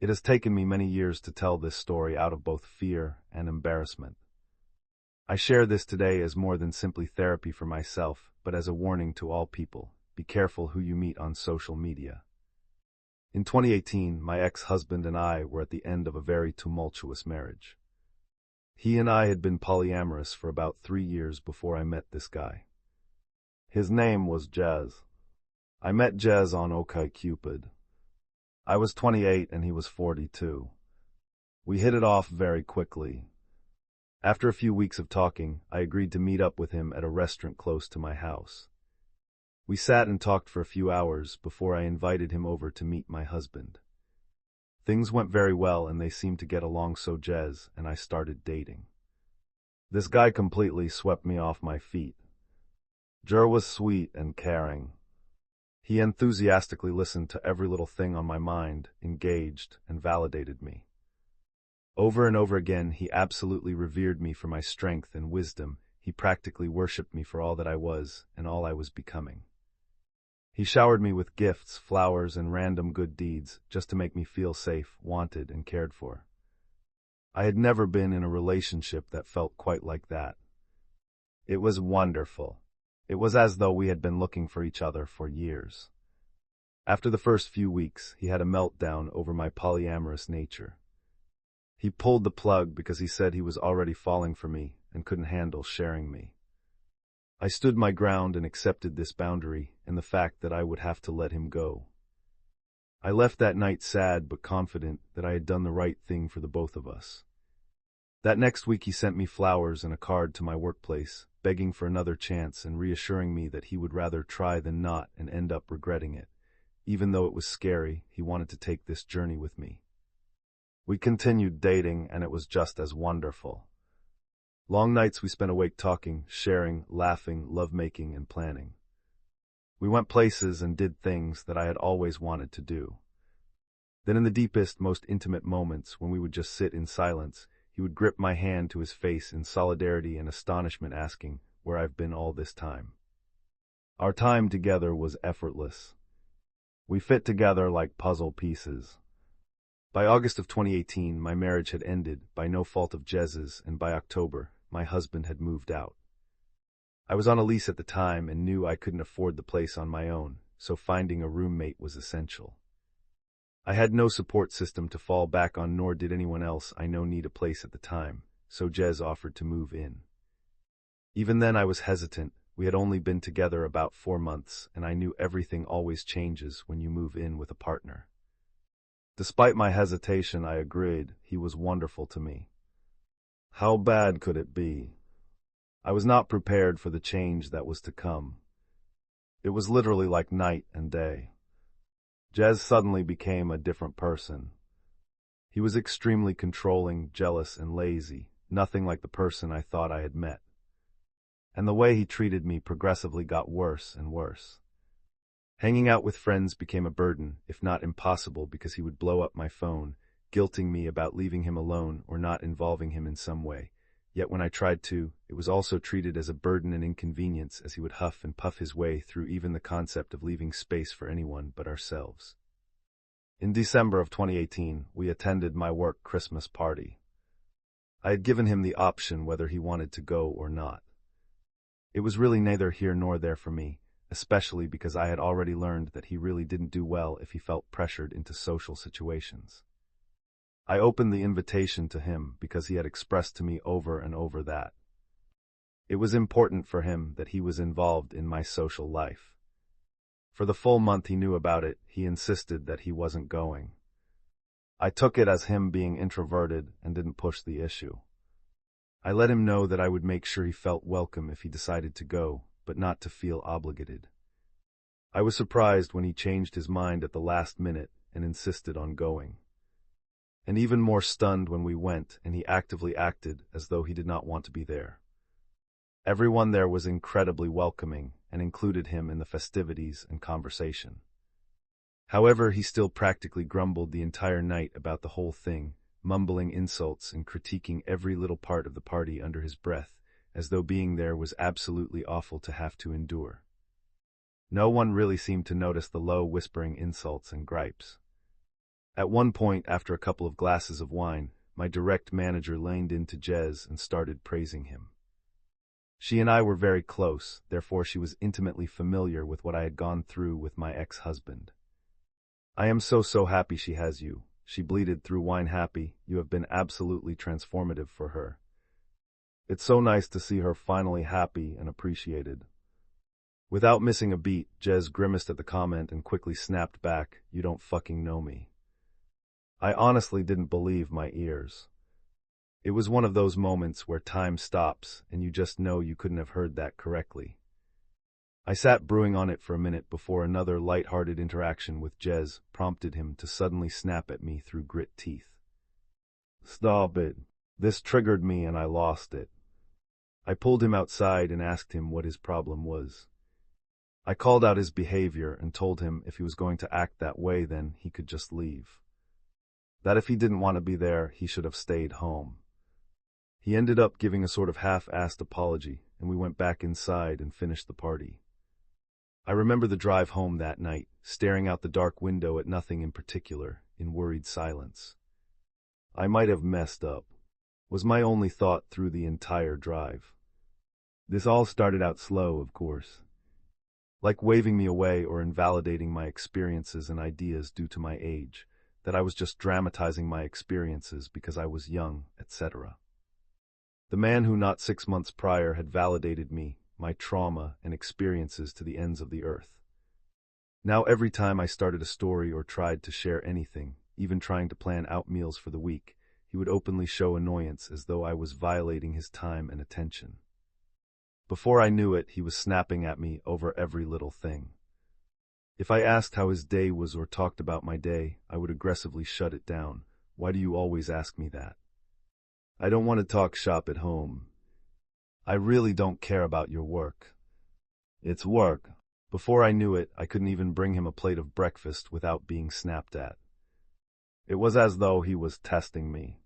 It has taken me many years to tell this story out of both fear and embarrassment. I share this today as more than simply therapy for myself, but as a warning to all people. Be careful who you meet on social media. In 2018, my ex-husband and I were at the end of a very tumultuous marriage. He and I had been polyamorous for about 3 years before I met this guy. His name was Jez. I met Jez on OkCupid. I was 28 and he was 42. We hit it off very quickly. After a few weeks of talking, I agreed to meet up with him at a restaurant close to my house. We sat and talked for a few hours before I invited him over to meet my husband. Things went very well and they seemed to get along, so Jez and I started dating. This guy completely swept me off my feet. Jer was sweet and caring. He enthusiastically listened to every little thing on my mind, engaged, and validated me. Over and over again, he absolutely revered me for my strength and wisdom. He practically worshipped me for all that I was and all I was becoming. He showered me with gifts, flowers, and random good deeds just to make me feel safe, wanted, and cared for. I had never been in a relationship that felt quite like that. It was wonderful. It was as though we had been looking for each other for years. After the first few weeks, he had a meltdown over my polyamorous nature. He pulled the plug because he said he was already falling for me and couldn't handle sharing me. I stood my ground and accepted this boundary and the fact that I would have to let him go. I left that night sad but confident that I had done the right thing for the both of us. That next week he sent me flowers and a card to my workplace, begging for another chance and reassuring me that he would rather try than not and end up regretting it. Even though it was scary, he wanted to take this journey with me. We continued dating and it was just as wonderful. Long nights we spent awake talking, sharing, laughing, lovemaking, and planning. We went places and did things that I had always wanted to do. Then in the deepest, most intimate moments, when we would just sit in silence, he would grip my hand to his face in solidarity and astonishment, asking where I've been all this time. Our time together was effortless. We fit together like puzzle pieces. By August of 2018, my marriage had ended by no fault of Jez's, and by October, my husband had moved out. I was on a lease at the time and knew I couldn't afford the place on my own, so finding a roommate was essential. I had no support system to fall back on, nor did anyone else I know need a place at the time, so Jez offered to move in. Even then I was hesitant. We had only been together about 4 months, and I knew everything always changes when you move in with a partner. Despite my hesitation, I agreed. He was wonderful to me. How bad could it be? I was not prepared for the change that was to come. It was literally like night and day. Jez suddenly became a different person. He was extremely controlling, jealous, and lazy, nothing like the person I thought I had met. And the way he treated me progressively got worse and worse. Hanging out with friends became a burden, if not impossible, because he would blow up my phone, guilting me about leaving him alone or not involving him in some way. Yet when I tried to, it was also treated as a burden and inconvenience, as he would huff and puff his way through even the concept of leaving space for anyone but ourselves. In December of 2018, we attended my work Christmas party. I had given him the option whether he wanted to go or not. It was really neither here nor there for me, especially because I had already learned that he really didn't do well if he felt pressured into social situations. I opened the invitation to him because he had expressed to me over and over that it was important for him that he was involved in my social life. For the full month he knew about it, he insisted that he wasn't going. I took it as him being introverted and didn't push the issue. I let him know that I would make sure he felt welcome if he decided to go, but not to feel obligated. I was surprised when he changed his mind at the last minute and insisted on going. And even more stunned when we went and he actively acted as though he did not want to be there. Everyone there was incredibly welcoming and included him in the festivities and conversation. However, he still practically grumbled the entire night about the whole thing, mumbling insults and critiquing every little part of the party under his breath, as though being there was absolutely awful to have to endure. No one really seemed to notice the low, whispering insults and gripes. At one point, after a couple of glasses of wine, my direct manager leaned into Jez and started praising him. She and I were very close, therefore she was intimately familiar with what I had gone through with my ex-husband. "I am so happy she has you," she bleated through wine. "Happy, you have been absolutely transformative for her. It's so nice to see her finally happy and appreciated." Without missing a beat, Jez grimaced at the comment and quickly snapped back, "You don't fucking know me." I honestly didn't believe my ears. It was one of those moments where time stops and you just know you couldn't have heard that correctly. I sat brewing on it for a minute before another light-hearted interaction with Jez prompted him to suddenly snap at me through grit teeth. "Stop it." This triggered me and I lost it. I pulled him outside and asked him what his problem was. I called out his behavior and told him if he was going to act that way, then he could just leave. That if he didn't want to be there, he should have stayed home. He ended up giving a sort of half-assed apology, and we went back inside and finished the party. I remember the drive home that night, staring out the dark window at nothing in particular, in worried silence. "I might have messed up," was my only thought through the entire drive. This all started out slow, of course. Like waving me away or invalidating my experiences and ideas due to my age, that I was just dramatizing my experiences because I was young, etc. The man who not 6 months prior had validated me, my trauma and experiences to the ends of the earth. Now every time I started a story or tried to share anything, even trying to plan out meals for the week, he would openly show annoyance as though I was violating his time and attention. Before I knew it, he was snapping at me over every little thing. If I asked how his day was or talked about my day, I would aggressively shut it down. "Why do you always ask me that? I don't want to talk shop at home. I really don't care about your work. It's work." Before I knew it, I couldn't even bring him a plate of breakfast without being snapped at. It was as though he was testing me.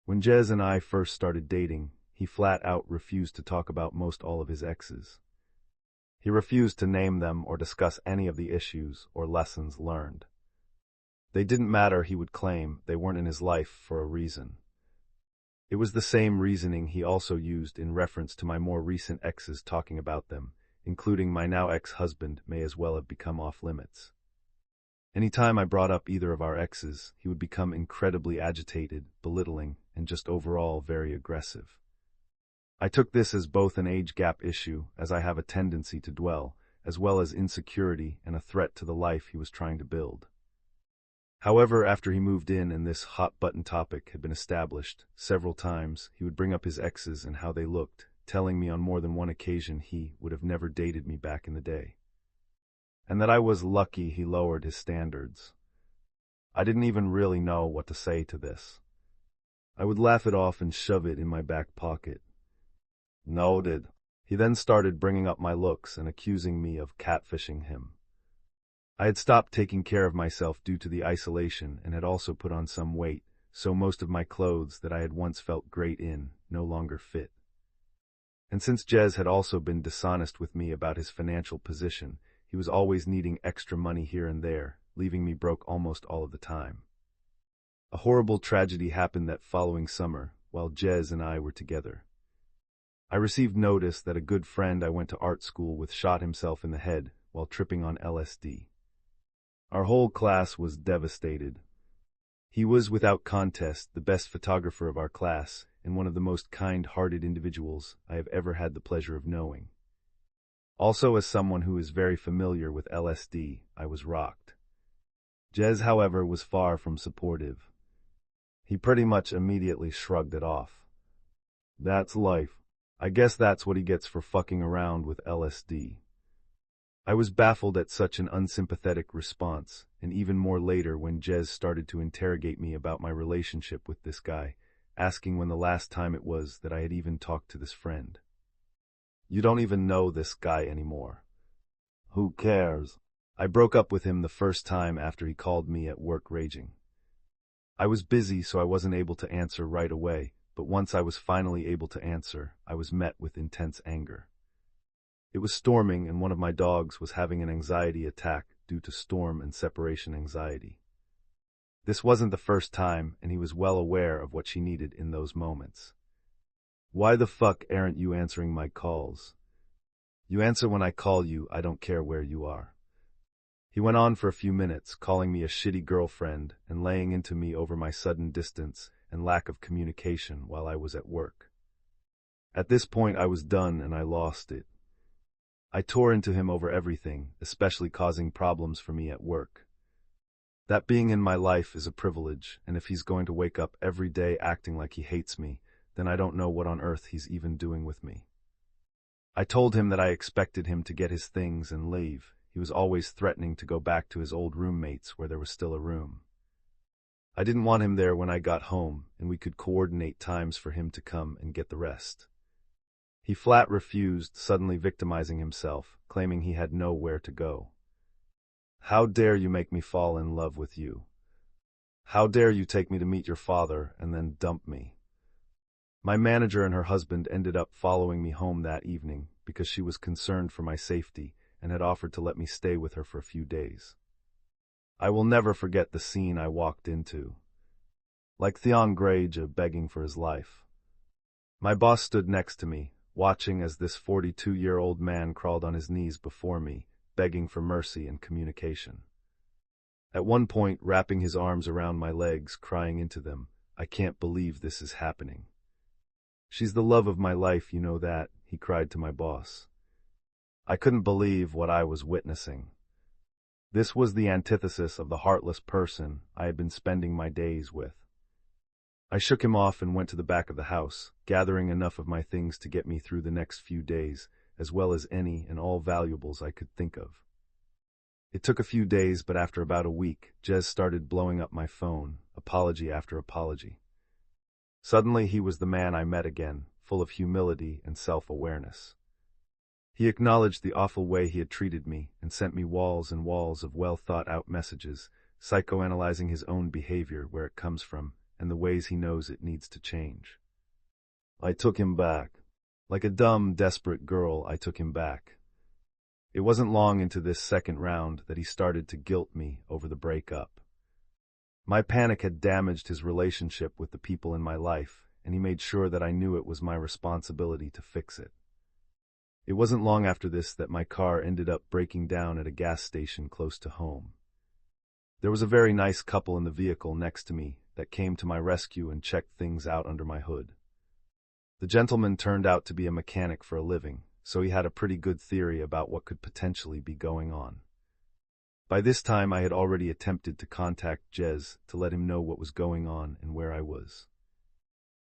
When Jez and I first started dating, he flat out refused to talk about most all of his exes. He refused to name them or discuss any of the issues or lessons learned. They didn't matter, he would claim. They weren't in his life for a reason. It was the same reasoning he also used in reference to my more recent exes. Talking about them, including my now ex-husband, may as well have become off limits. Anytime I brought up either of our exes, he would become incredibly agitated, belittling, and just overall very aggressive. I took this as both an age gap issue, as I have a tendency to dwell, as well as insecurity and a threat to the life he was trying to build. However, after he moved in and this hot-button topic had been established, several times he would bring up his exes and how they looked, telling me on more than one occasion he would have never dated me back in the day. And that I was lucky he lowered his standards. I didn't even really know what to say to this. I would laugh it off and shove it in my back pocket. Noted. He then started bringing up my looks and accusing me of catfishing him. I had stopped taking care of myself due to the isolation and had also put on some weight, so most of my clothes that I had once felt great in no longer fit. And since Jez had also been dishonest with me about his financial position, he was always needing extra money here and there, leaving me broke almost all of the time. A horrible tragedy happened that following summer, while Jez and I were together. I received notice that a good friend I went to art school with shot himself in the head while tripping on LSD. Our whole class was devastated. He was, without contest, the best photographer of our class and one of the most kind-hearted individuals I have ever had the pleasure of knowing. Also, as someone who is very familiar with LSD, I was rocked. Jez, however, was far from supportive. He pretty much immediately shrugged it off. "That's life. I guess that's what he gets for fucking around with LSD." I was baffled at such an unsympathetic response, and even more later when Jez started to interrogate me about my relationship with this guy, asking when the last time it was that I had even talked to this friend. "You don't even know this guy anymore." "Who cares?" I broke up with him the first time after he called me at work raging. I was busy, so I wasn't able to answer right away, but once I was finally able to answer, I was met with intense anger. It was storming, and one of my dogs was having an anxiety attack due to storm and separation anxiety. This wasn't the first time, and he was well aware of what she needed in those moments. Why the fuck aren't you answering my calls? You answer when I call you, I don't care where you are. He went on for a few minutes, calling me a shitty girlfriend and laying into me over my sudden distance and lack of communication while I was at work. At this point I was done and I lost it. I tore into him over everything, especially causing problems for me at work. That being in my life is a privilege, and if he's going to wake up every day acting like he hates me, then I don't know what on earth he's even doing with me. I told him that I expected him to get his things and leave. He was always threatening to go back to his old roommates where there was still a room. I didn't want him there when I got home, and we could coordinate times for him to come and get the rest. He flat refused, suddenly victimizing himself, claiming he had nowhere to go. How dare you make me fall in love with you? How dare you take me to meet your father and then dump me? My manager and her husband ended up following me home that evening because she was concerned for my safety and had offered to let me stay with her for a few days. I will never forget the scene I walked into. Like Theon Greyjoy begging for his life. My boss stood next to me, watching as this 42-year-old man crawled on his knees before me, begging for mercy and communication. At one point, wrapping his arms around my legs, crying into them, "I can't believe this is happening. She's the love of my life, you know that," he cried to my boss. I couldn't believe what I was witnessing. This was the antithesis of the heartless person I had been spending my days with. I shook him off and went to the back of the house, gathering enough of my things to get me through the next few days, as well as any and all valuables I could think of. It took a few days, but after about a week, Jez started blowing up my phone, apology after apology. Suddenly he was the man I met again, full of humility and self-awareness. He acknowledged the awful way he had treated me and sent me walls and walls of well-thought-out messages, psychoanalyzing his own behavior, where it comes from, and the ways he knows it needs to change. I took him back. Like a dumb, desperate girl, I took him back. It wasn't long into this second round that he started to guilt me over the breakup. My panic had damaged his relationship with the people in my life, and he made sure that I knew it was my responsibility to fix it. It wasn't long after this that my car ended up breaking down at a gas station close to home. There was a very nice couple in the vehicle next to me that came to my rescue and checked things out under my hood. The gentleman turned out to be a mechanic for a living, so he had a pretty good theory about what could potentially be going on. By this time I had already attempted to contact Jez to let him know what was going on and where I was.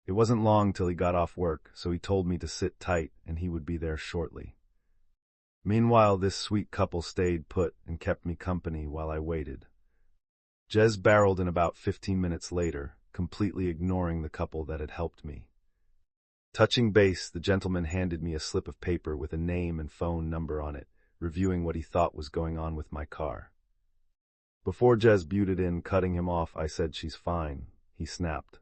It wasn't long till he got off work, so he told me to sit tight and he would be there shortly. Meanwhile, this sweet couple stayed put and kept me company while I waited. Jez barreled in about 15 minutes later, completely ignoring the couple that had helped me. Touching base, the gentleman handed me a slip of paper with a name and phone number on it, reviewing what he thought was going on with my car. Before Jez butted in, cutting him off, I said, "She's fine," he snapped.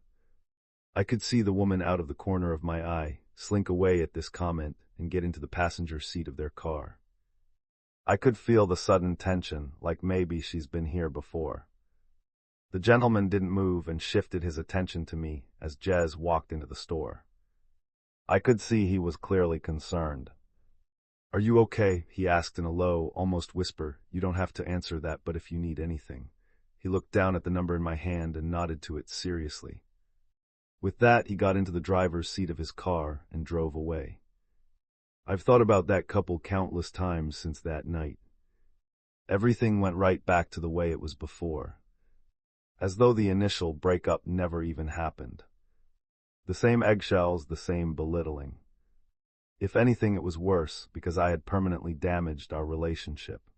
I could see the woman out of the corner of my eye, slink away at this comment and get into the passenger seat of their car. I could feel the sudden tension, like maybe she's been here before. The gentleman didn't move and shifted his attention to me as Jez walked into the store. I could see he was clearly concerned. "Are you okay?" he asked in a low, almost whisper. "You don't have to answer that, but if you need anything." He looked down at the number in my hand and nodded to it seriously. With that, he got into the driver's seat of his car and drove away. I've thought about that couple countless times since that night. Everything went right back to the way it was before, as though the initial breakup never even happened. The same eggshells, the same belittling. If anything, it was worse because I had permanently damaged our relationship.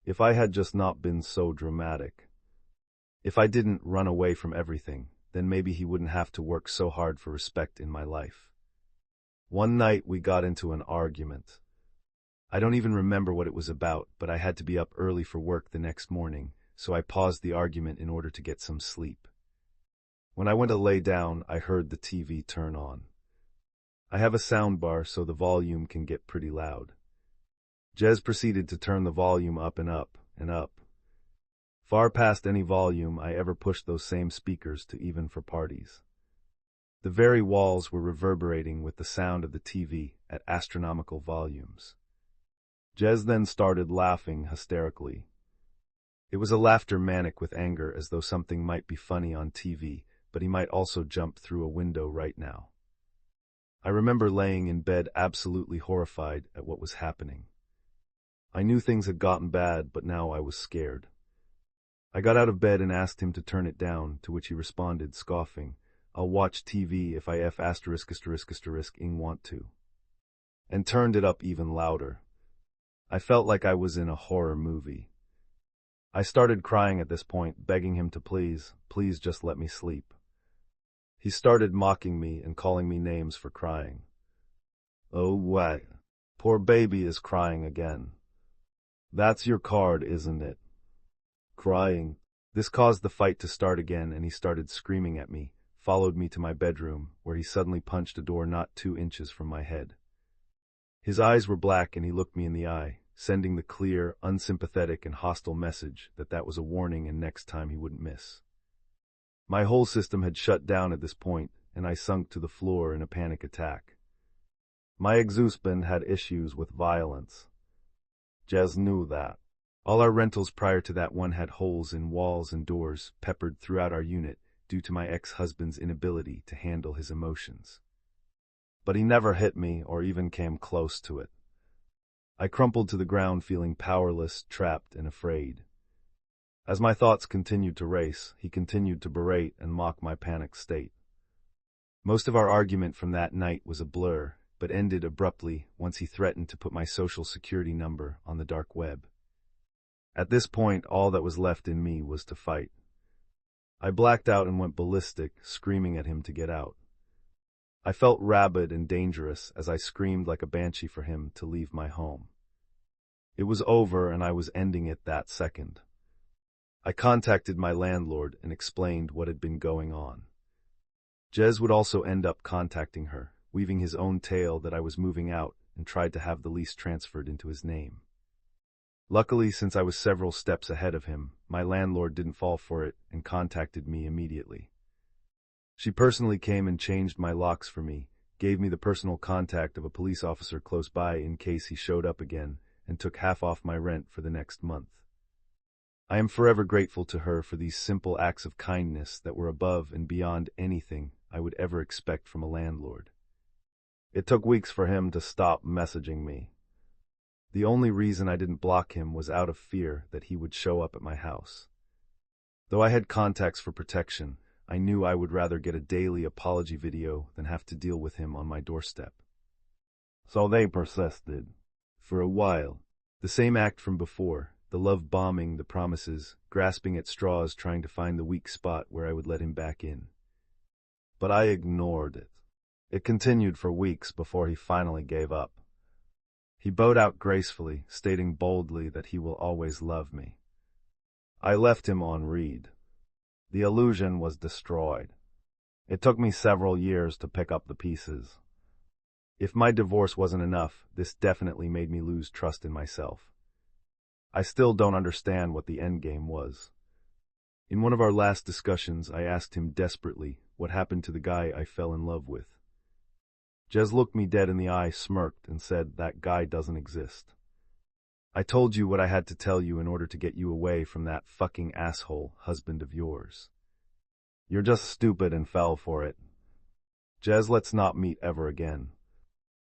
If I had just not been so dramatic, if I didn't run away from everything, then maybe he wouldn't have to work so hard for respect in my life. One night we got into an argument. I don't even remember what it was about, but I had to be up early for work the next morning, so I paused the argument in order to get some sleep. When I went to lay down, I heard the TV turn on. I have a soundbar, so the volume can get pretty loud. Jez proceeded to turn the volume up and up and up. far past any volume I ever pushed those same speakers to even for parties. The very walls were reverberating with the sound of the TV at astronomical volumes. Jez then started laughing hysterically. It was a laughter manic with anger, as though something might be funny on TV, but he might also jump through a window right now. I remember laying in bed absolutely horrified at what was happening. I knew things had gotten bad, but now I was scared. I got out of bed and asked him to turn it down, to which he responded, scoffing, "I'll watch TV if I ing want to," and turned it up even louder. I felt like I was in a horror movie. I started crying at this point, begging him to please just let me sleep. He started mocking me and calling me names for crying. "Oh, what? Poor baby is crying again. That's your card, isn't it? Crying." This caused the fight to start again, and he started screaming at me, followed me to my bedroom, where he suddenly punched a door not 2 inches from my head. His eyes were black and he looked me in the eye, sending the clear, unsympathetic and hostile message that was a warning and next time he wouldn't miss. My whole system had shut down at this point, and I sunk to the floor in a panic attack. My ex-husband had issues with violence. Jez knew that. All our rentals prior to that one had holes in walls and doors peppered throughout our unit due to my ex-husband's inability to handle his emotions. But he never hit me or even came close to it. I crumpled to the ground feeling powerless, trapped, and afraid. As my thoughts continued to race, he continued to berate and mock my panicked state. Most of our argument from that night was a blur, but ended abruptly once he threatened to put my social security number on the dark web. At this point, all that was left in me was to fight. I blacked out and went ballistic, screaming at him to get out. I felt rabid and dangerous as I screamed like a banshee for him to leave my home. It was over and I was ending it that second. I contacted my landlord and explained what had been going on. Jez would also end up contacting her, weaving his own tale that I was moving out and tried to have the lease transferred into his name. Luckily, since I was several steps ahead of him, my landlord didn't fall for it and contacted me immediately. She personally came and changed my locks for me, gave me the personal contact of a police officer close by in case he showed up again, and took half off my rent for the next month. I am forever grateful to her for these simple acts of kindness that were above and beyond anything I would ever expect from a landlord. It took weeks for him to stop messaging me. The only reason I didn't block him was out of fear that he would show up at my house. Though I had contacts for protection, I knew I would rather get a daily apology video than have to deal with him on my doorstep. So they persisted. For a while. The same act from before, the love bombing, the promises, grasping at straws trying to find the weak spot where I would let him back in. But I ignored it. It continued for weeks before he finally gave up. He bowed out gracefully, stating boldly that he will always love me. I left him on read. The illusion was destroyed. It took me several years to pick up the pieces. If my divorce wasn't enough, this definitely made me lose trust in myself. I still don't understand what the endgame was. In one of our last discussions, I asked him desperately what happened to the guy I fell in love with. Jez looked me dead in the eye, smirked, and said, "That guy doesn't exist. I told you what I had to tell you in order to get you away from that fucking asshole husband of yours. You're just stupid and fell for it. Jez, let's not meet ever again."